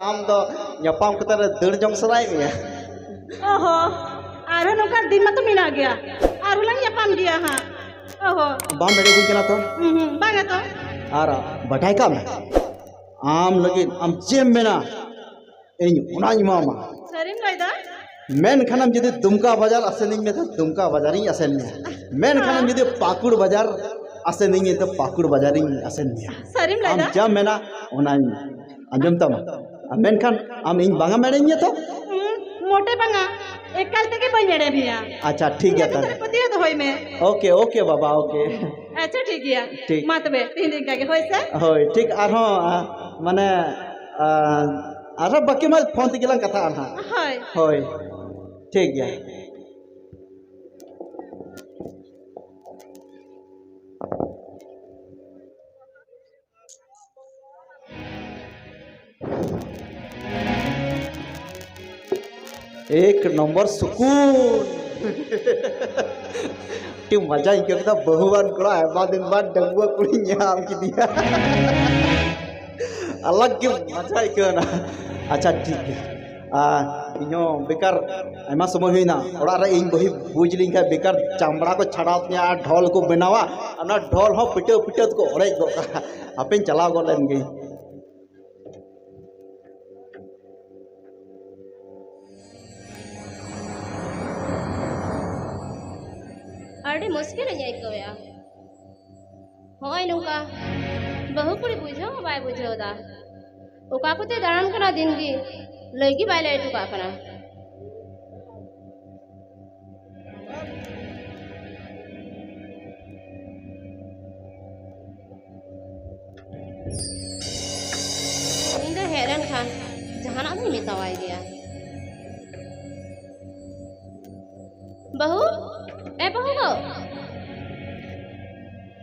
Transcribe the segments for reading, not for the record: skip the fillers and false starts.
आम दो nyapam kata deur jong serai ya. ओहो आरो नोका दिन में तो मिला गया आरो लंग यापाम दिया हाँ ओहो Bam bede gue kena tuh. बांगा तो Ara batai kam. Am lagi am jem mena. Ini unai mama. सरिम लाइदा Men khanam jadi Dumka bazar asening में तो Dumka bazaring asennya. Men khanam jadi Pakur bazar asening itu Pakur bazaring asennya. सरिम Am लाइदा jam mena unai. Anjum tam. Men khan am ing banga merenya tuh. मोटे बांगा एक कल तक बन जड़े भी यार अच्छा ठीक है तेरे तब. पति है तो होई में ओके ओके बाबा ओके. अच्छा ठीक है ठीक. मत बे 3 दिन का के होई से होय ठीक आरो माने आरो बाकी मा फोन ते गेलां कथा आहा. होय होय ठीक गया. एक नंबर सुकून टी मजा ही करता बहुवान कड़ा है बाद दिन बाद डंगुआ कुड़ी न्याम की दिया अलग की मजा ही करना. अच्छा ठीक है इनो बेकार आयमा समय हुई ना ओड़ा रे इन बही बुझ लिंग है बेकार चामड़ा को छड़ात ने ढोल को बनावा अना ढोल हो पिटे पिटे को ओरे गो अपेन चला गो लेन गई. अड़ी मुश्किल है कया होय नुका बहु कुड़ी बुझो बाय बुझो दा ओका कुते दारन कना दिन गी लगी बाय ले टुका कना इंदा हैरान खान जहाना भी मितावाई दिया बहु ए बहु गो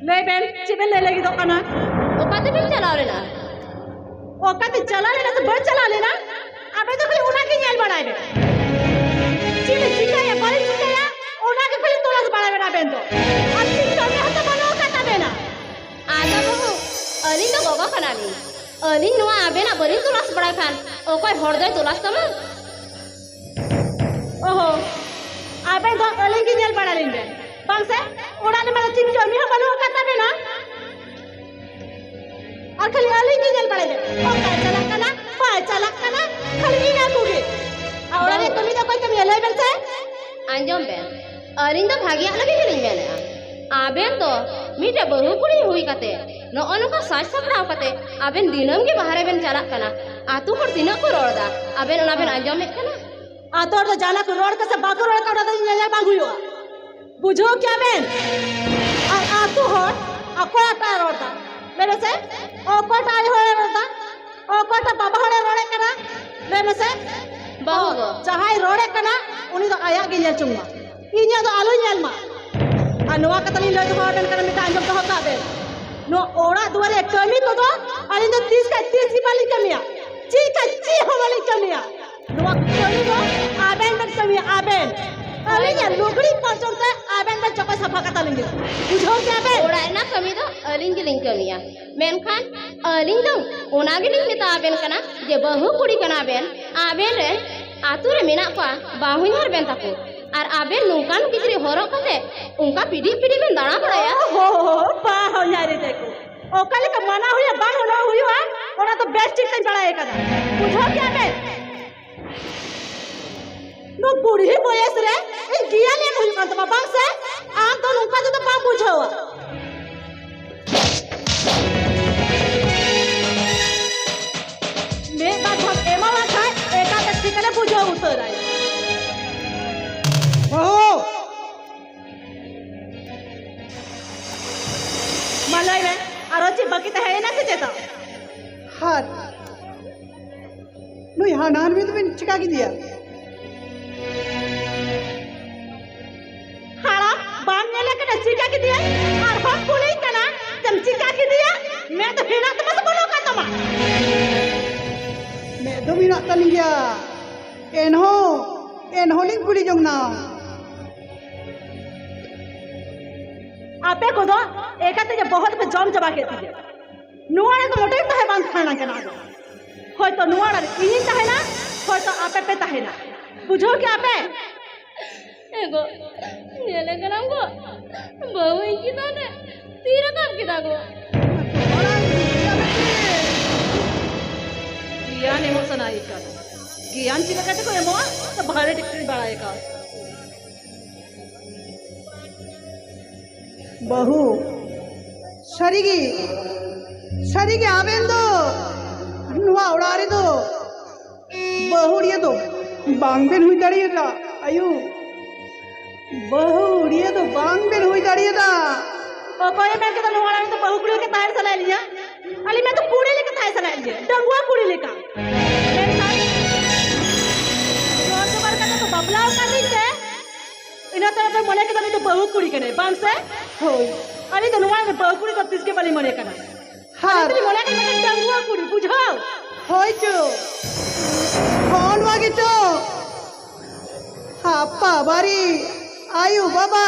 ले बेन चिबे ले लगी तो कना ओका ते बिन चलाव लेना ओका ते चला लेना तो बड़ चला लेना अबे तो खाली उना के जेल बढ़ाए बे चिबे चिका या बड़ी चिका या उना के खाली तोला से बढ़ाए बेना बेन तो अब चिका में हता बनो का बेना आजा बहु अली तो गोगो कनामी अली नुआ आबे ना बरी तुलास बड़ा खान ओकोय हरदय तुलास तमा ओहो अबे तो अली की जेल बढ़ा लेंगे बंग से उड़ा ने मेरा चिका में बनो का बेना और खाली अली की जेल बढ़ाए ओ पाए चला कना खाली ना कोगे और ने कमी तो कोई कमी ले बेन से आंजम बेन अलिन तो भागिया लगे गेलिन बेन आबेन तो मीटे बहु कुड़ी हुई कते न अनुका साज सपराव कते आबेन दिनम के बाहर बेन चला कना आतु हर दिन को रोड़ा आबेन ओना बेन आंजम में कना आतोर तो जाला को रोड का से बाको रोड का तो नजर बागुयो बुझो क्या बेन आ आतु हर अको आता रोड मेरे से ओ कोट आई होए रोड ओ कोट बाबा होड़े रोड़े कना मेरे से बहु गो चाहे रोड़े कना उनी तो आया गे जेल चुंगा इnya तो आलो जेल मा अनुवा का तली ले तो बेन कना मिटा अंजम तो होता बेन नो ओड़ा दुआरे कमी को दो अली तो 30 का 30 वाली कमिया ची का ची हो वाली कमिया नुआ कमी को आबेन तक कमिया आबेन अली या लुगड़ी पहुंचते आबेन तक चपा सफा का तलेंगे बुझो क्या बे ओड़ा ना कमी तो अलिन के लिंक कमिया मेनखान अलिन तो ओना के लिंक मेता आबेन कना जे बहु कुड़ी कना बेन आबेन रे आतु रे मेना पा बाहुई हर बेन ताको और आबेन नुकान किचरी हरक कते उनका पीढ़ी पीढ़ी में दाना पड़ाया हो बा हो यारे देखो ओ कल का मना हुई बाण हो हुई हुआ ओना तो बेस्ट टिक बड़ा है कदा बुझो क्या बे नो बूढ़ी बयस रे ए गिया ले मुई मत बाबा से आ तो नुका तो पा बुझो ने बात हम एमा वा खाए एका तक ठिकाने बुझो उतर आई मलाई रे आरोची बाकी तो है ना से जेता हार नु यहाँ नान में तो मैंने चिका की दिया हाड़ा बांध ने लेकर चिका की दिया और हम पुली कना तुम चिका की दिया मैं तो हिना तो मत बोलो का तमा मैं दो मिनट तली गया एनहो लिंग पुली जोंगना आपे को दो एका ते बहुत पे जम जबा के थी नुआ ने तो मोटे तो है बांध खाना के ना হয়তো নোয়ার ইনি তাহেনা হয়তো আপে পে তাহেনা বুঝো কি আপে एगो नेले करा गो बहु की तो ने तीर काम की दागो ज्ञान इमोशन आई का ज्ञान चिका कहते को एमो तो भारे टिकरी बढ़ाए का बहु सरिगी सरिगी आवेंदो नुआ उड़ारे दो बहुड़िए दो बांगबेन हुई दाड़िएगा आयु बहुड़िए दो बांगबेन हुई दाड़िएगा ओ कोई मैं के तो নোয়ার তো বহু কুড়ি के तार चला लिया अली मैं तो कुड़ी लेके तार चला लिया डंगुआ कुड़ी लेका जोर से बार का तो बबलाओ का नहीं थे इना तो मने के तो बहु कुड़ी के नहीं बांग से हो अली तो নোয়ার बहु कुड़ी तो तिसके वाली मने का हाँ अली मने के डंगुआ कुड़ी बुझाओ होइचो कौन वागिचो अप्पा बारी आयु बाबा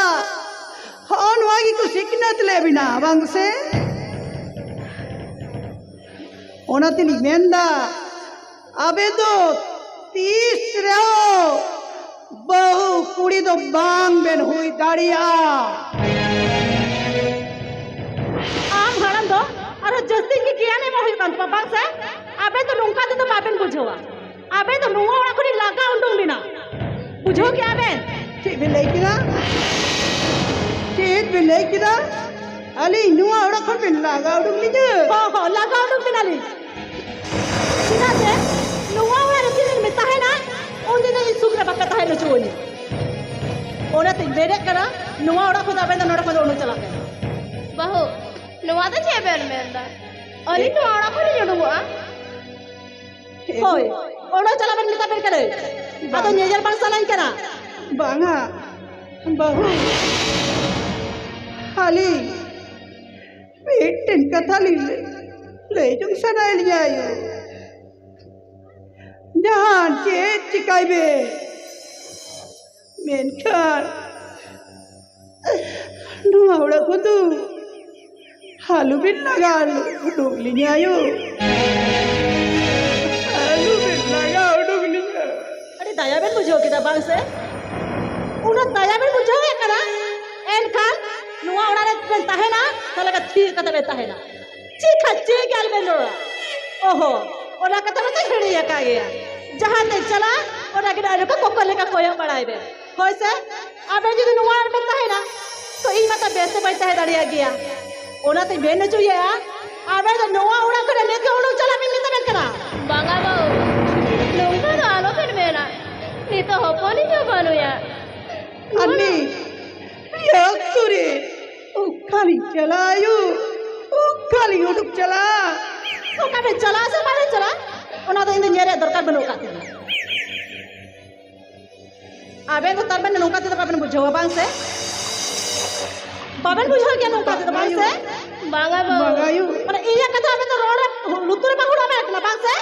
कौन वागी को सिकनत ले बिना बंग से ओनातिली मेंदा अबे तो 30 रहो बहु कुड़ी तो बांग बेन हुई दाड़िया आम हड़म दो अरे जस्ती की किया नहीं मोही बांग से अबे तो नुंका तो बाबेन बुझवा अबे तो नुआ उड़ा कुड़ी लगा उंडुंग बिना बुझो क्या बेन ठीक भी ले किदा अली नुआ उड़ा खर बिन लागा उड़ुम लीजे हो लगा उंडुंग बिना ली सीधा से नुआ उड़ा रखी दिन में ताहे ना उन दिन ये सुग्र बक्का ताहे न चोनी ओना ते बेरे करा नुआ उड़ा खुदा बेन नोड़ा खुदा उनु चला के बहु नुआ तो छे बेन मेंदा अली नुआ को नहीं जुड़ुआ होय ओड़ा चला बेन मिता बेन करे आ तो नेजर पास चला करा बांगा बहु हाली पेटन कथा ले जुंग सनाय लिया यो जहान चे चिकाइबे मेनखान नुआवड़ा खुदू हालू बिन लगा डोगली नी आयो हालू बिन लगा डोगली अरे दया बेन बुझो किदा बांग से उना दया बेन बुझो है करा एन खान नुआ उड़ा रे बेन ताहे ना तले का थीर कते बेन ताहे ना चीखा ची गल बेन ओड़ा ओहो ओला कते बेन हेड़ी या का गया जहां तक चला ओला के डाले को कोकले का कोया बड़ाई बे होय से अबे जी नुआ बेन ताहे ना तो ई मत बेसे बैठा है दड़िया गया ओला ते बेन चाहिए आ अबे तो नुआ उड़ा करे लेके उड़ा चला बिन मिता बेन करा बांगा बहु नुंका तो आलो फिर मेरा नहीं तो हो पानी जो बानो यार अन्नी yak suri ukali chalayu ukali uduk chala ओका बे चला से मारे चला ओना तो इंदे नेरे दरकार बनो का आबे तो तरबे नोका ते बाबन बुझो बांग से बाबन बुझो क्या नोका ते बांग से बांगा बहु magayu माने इया कथा आबे तो रोड लुतुरे बाहुड़ा में ना बांग से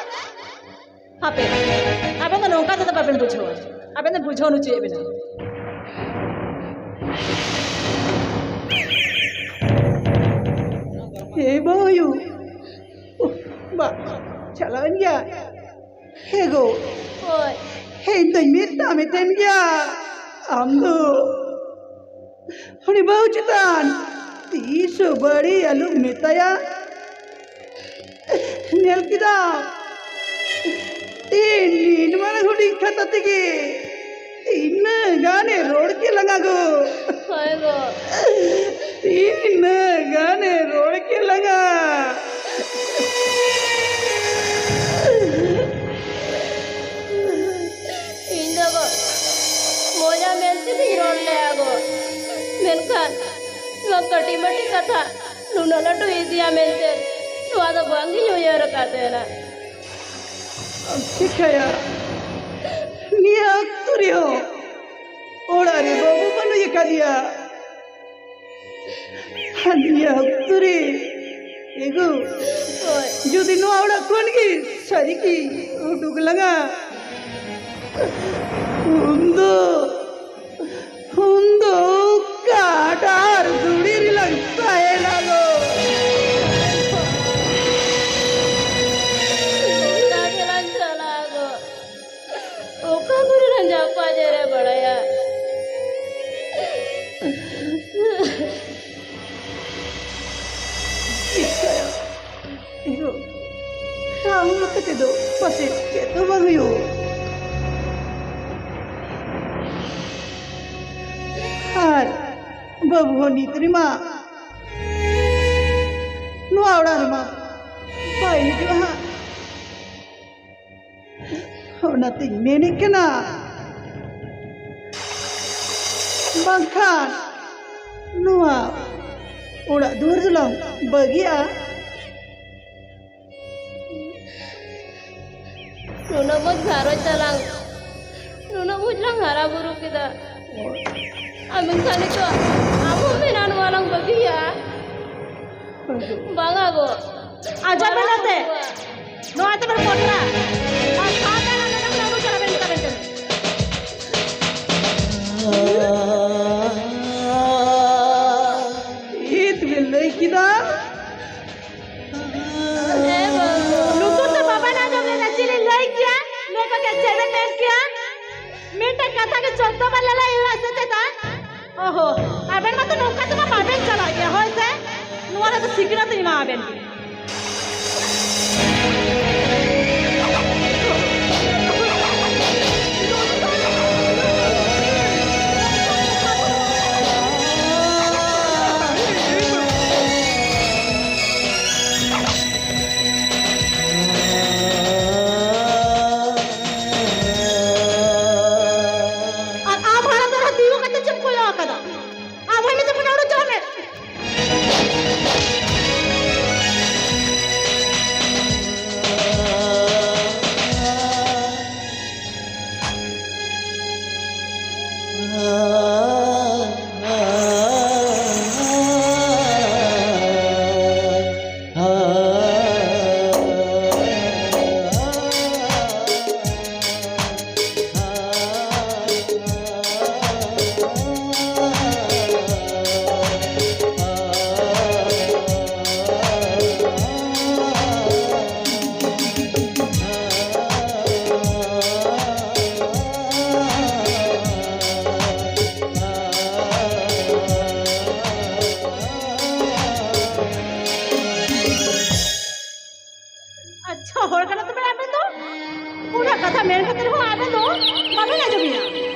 हापे आबे तो नोका ते बाबन बुझो आबे तो बुझो नु चाहिए बिना he bayu ba chalan ya he go होय he dai meta meten ya amdo honi bau chitan 30 badi alu metaya nel kida तीन mana hudi khata tege इन गाने रोड के लगा गो होय गो तीन गाने रोड के लगा इंदगो मोजा मेलती थी रोड ले आगो मेलखान लकटी मटी कथा नुना लड्डू इदिया मेलते नुआ तो बांगी न्यू ईयर काते ना ठीक है यार निया तुरियो ओड़ा रे बाबू बनो ये कादिया निया तुरी एगो होय जो दिनों आवड़ा कौन की सारी की उठुक लगा हुंदो हुंदो काटार जुड़ी लगता है लागो दादे apa jere balaya. Ikaya. Iro. Tahu lah kata do. Pasti kita baru yo. Har. Babu ni terima. Nuah orang rumah. Baik juga. Nating menik kena. Bangkan. Nuah. Udah dur jelang. Bagi ah. Nuna mut gharo chalang. Nuna mujlang hara buru kita. Amin kani to. Amu minan walang bagi ya. Banga go. Aja belate. No ate berpotra. Apa na na na udah cara benta benta. It will like kita. Lukun to baba na jab le chile lay kiya. Le pakai chebe pen kiya. Minta kata ke 14 बार लला ये ऐसे चेता. ओहो. अबेन मत नौका तो मैं बाबेन चला गया हो ऐसे. नुआरा तो सीखना तो नहीं आबेन.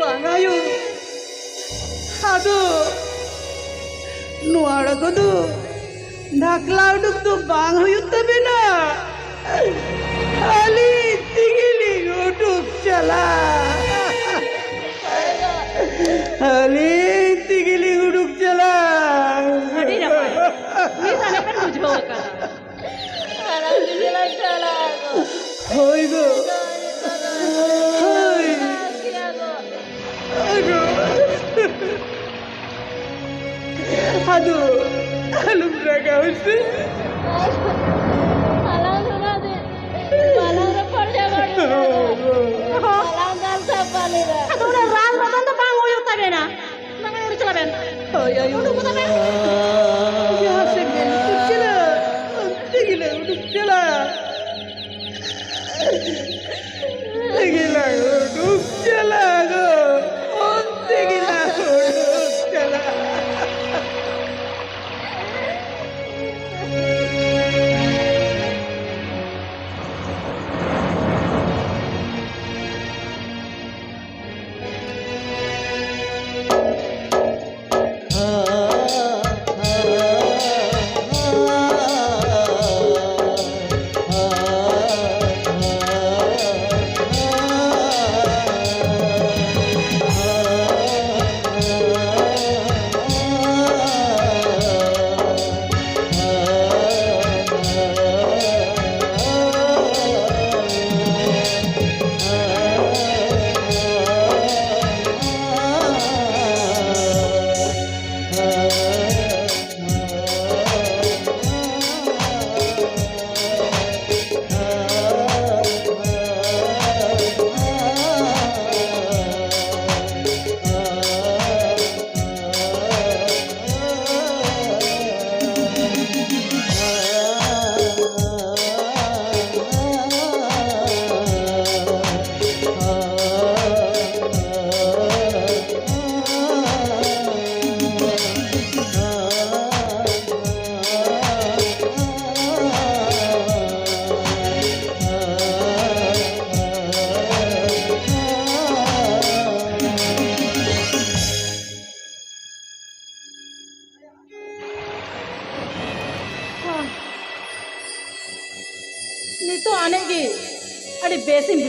Bangayu. Aduh. Nuara ko tu. ढाकला उड़ुक तो बांग हुई तबे ना अली तिगिली उड़ुक चला अली तिगिली उड़ुक चला अड़ी ना पाए नहीं जाने पर मुझे वो करा Alam jela chala go. होई गो होई Kia go. अगो aduh alum raga usse Alam suna de. Alam ra parja go. Alam dal sa pani ra. Aduh udah ral rotan tuh bang uyut tapi na nang udah cela ben ay ay udah kota ben यहाँ से गई तो चला तिगिला उड़ुक चला तिगिला उड़ुक चला गो तिगिला उड़ुक चला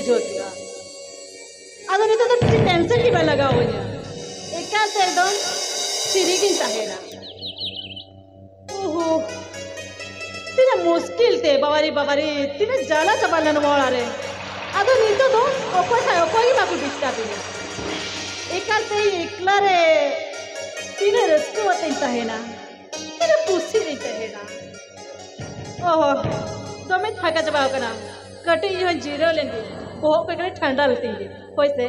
बुझो दिया अदो नहीं तो टेंशन की लगा हो एका से एकदम फ्री गिन तहेना ओहो तीना मुश्किल ते बाबारी तीना जाला चबालन मोड़ा रे अदो नहीं तो ओकोई बाकू डिस्टर्ब एका से एकला रे तीना रस्को वतन तहेना तीना पुसी नहीं तहेना ओहो दमे थका चबाओ कना कटे यो जीरो लेंगे बहुत पे ठंडा लेती है होइसे